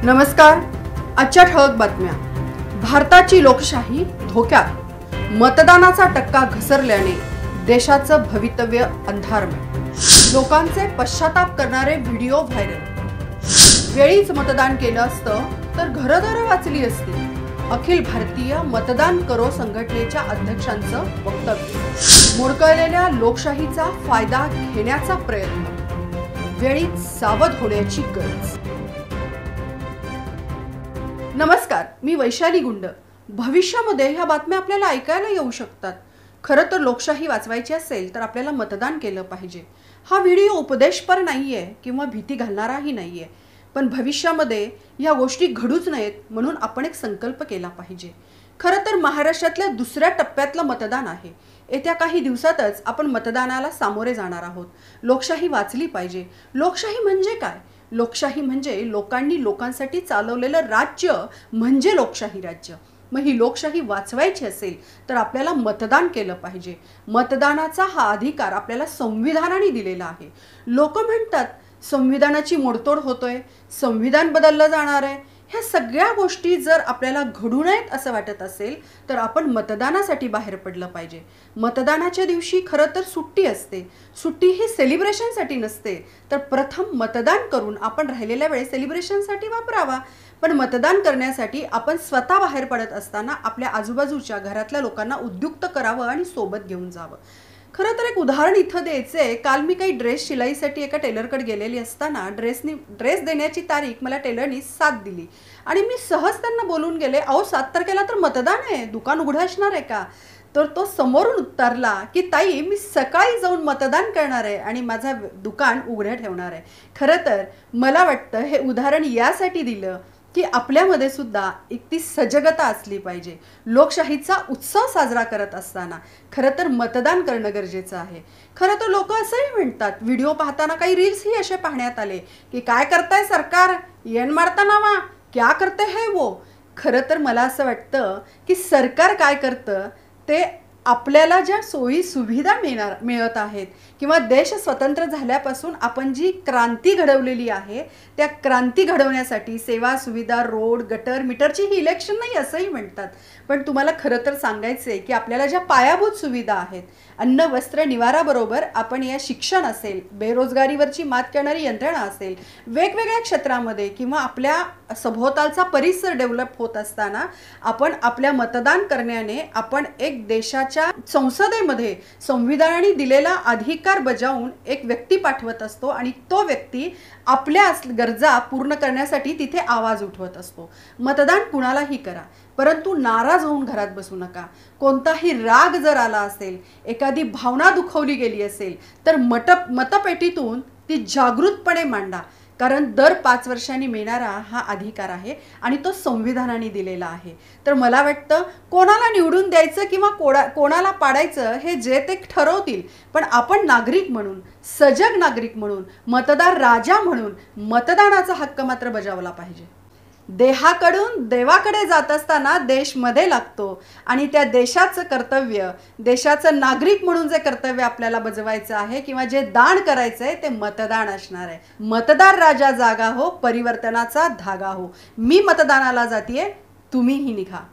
नमस्कार. आजच्या ठळक बातम्या. भारताची लोकशाही धोक्यात. मतदानाचा टक्का घसरल्याने देशाचं भवितव्य अंधारमय. लोकांचे पश्चाताप करणारे व्हिडिओ व्हायरल. वेळीच मतदान केलं असतं तर घरदारं वाचली असती. अखिल भारतीय मतदान करो संघटनेच्या अध्यक्षांचं वक्तव्य. मोडकळलेल्या लोकशाहीचा फायदा घेण्याचा प्रयत्न. वेळीच सावध होण्याची गरज. नमस्कार, मी वैशाली गुंड. भविष्यामध्ये ह्या बातम्या आपल्याला ऐकायला येऊ शकतात. खरं तर लोकशाही वाचवायची असेल तर आपल्याला मतदान केलं पाहिजे. हा व्हिडिओ उपदेशपर नाहीये किंवा भीती घालणाराही नाहीये, पण भविष्यामध्ये या गोष्टी घडूच नयेत म्हणून आपण एक संकल्प केला पाहिजे. खरं तर महाराष्ट्रातल्या दुसऱ्या टप्प्यातलं मतदान आहे. येत्या काही दिवसातच आपण मतदानाला सामोरे जाणार आहोत. लोकशाही वाचली पाहिजे. लोकशाही म्हणजे काय? लोकशाही म्हणजे लोकांनी लोकांसाठी चालवलेलं राज्य म्हणजे लोकशाही राज्य. मग ही लोकशाही वाचवायची असेल तर आपल्याला मतदान केलं पाहिजे. मतदानाचा हा अधिकार आपल्याला संविधानाने दिलेला आहे. लोक म्हणतात संविधानाची मोडतोड होतोय, संविधान बदललं जाणार आहे. ह्या सगळ्या गोष्टी जर आपल्याला घडू नयेत असं वाटत असेल तर आपण मतदानासाठी बाहेर पडलं पाहिजे. मतदानाच्या दिवशी खरं तर सुट्टी असते. सुट्टी ही सेलिब्रेशनसाठी नसते, तर प्रथम मतदान करून आपण राहिलेल्या वेळेस सेलिब्रेशनसाठी वापरावा. पण मतदान करण्यासाठी आपण स्वतः बाहेर पडत असताना आपल्या आजूबाजूच्या घरातल्या लोकांना उद्युक्त करावं आणि सोबत घेऊन जावं. खरं तर एक उदाहरण इथं द्यायचंय. काल मी काही ड्रेस शिलाईसाठी एका टेलरकडे गेलेली असताना ड्रेस देण्याची तारीख मला टेलरनी 7 दिली आणि मी सहज त्यांना बोलून गेले, अहो 7 तारखेला तर मतदान आहे, दुकान उघडं असणार आहे का? तर तो समोरून उत्तरला की ताई, मी सकाळी जाऊन मतदान करणार आहे आणि माझा दुकान उघडं ठेवणार आहे. खरं तर मला वाटतं हे उदाहरण यासाठी दिलं की आपल्यामध्ये सुद्धा एक ती सजगता असली पाहिजे. लोकशाहीचा उत्सव साजरा करत असताना खरं तर मतदान करणं गरजेचं आहे. खरं तर लोक असंही म्हणतात, व्हिडिओ पाहताना काही रील्सही असे पाहण्यात आले की काय करताय सरकार, येण मारताना वा क्या करते है वो. खरं तर मला असं वाटतं की सरकार काय करतं ते आपल्याला ज्या सोयी सुविधा मिळत आहेत किंवा देश स्वतंत्र झाल्यापासून आपण जी क्रांती घडवलेली आहे त्या क्रांती घडवण्यासाठी सेवा सुविधा, रोड, गटर, मीटरची ही इलेक्शन नाही असंही म्हणतात. पण तुम्हाला खरं तर सांगायचं आहे की आपल्याला ज्या पायाभूत सुविधा आहेत, अन्न वस्त्र निवाराबरोबर आपण या शिक्षण असेल, बेरोजगारीवरची मात करणारी यंत्रणा असेल, वेगवेगळ्या क्षेत्रामध्ये किंवा आपल्या सभोवतालचा परिसर डेव्हलप होत असताना आपण आपल्या मतदान करण्याने आपण एक देशाच्या संसदेमध्ये संविधानाने दिलेला अधिकार बजावून एक व्यक्ती पाठवत असतो आणि तो व्यक्ती आपल्या गरजा पूर्ण करण्यासाठी तिथे आवाज उठवत असतो. मतदान कुणालाही करा, परंतु नाराज होऊन घरात बसू नका. कोणताही राग जर आला असेल, एखादी भावना दुखवली गेली असेल तर मतपेटीतून ती जागृतपणे मांडा. कारण दर 5 वर्षांनी मिळणारा हा अधिकार आहे आणि तो संविधानाने दिलेला आहे. तर मला वाटतं कोणाला निवडून द्यायचं किंवा कोणाला पाडायचं हे जे ते ठरवतील, पण आपण नागरिक म्हणून, सजग नागरिक म्हणून, मतदार राजा म्हणून मतदानाचा हक्क मात्र बजावला पाहिजे. देहाकडून देवाकडे जात असताना देश मध्ये लागतो आणि त्या देशाचं कर्तव्य, देशाचं नागरिक म्हणून जे कर्तव्य आपल्याला बजवायचं आहे किंवा जे दान करायचं आहे ते मतदान असणार आहे. मतदार राजा जागा हो, परिवर्तनाचा धागा हो. मी मतदानाला जातीये, तुम्हीही निघा.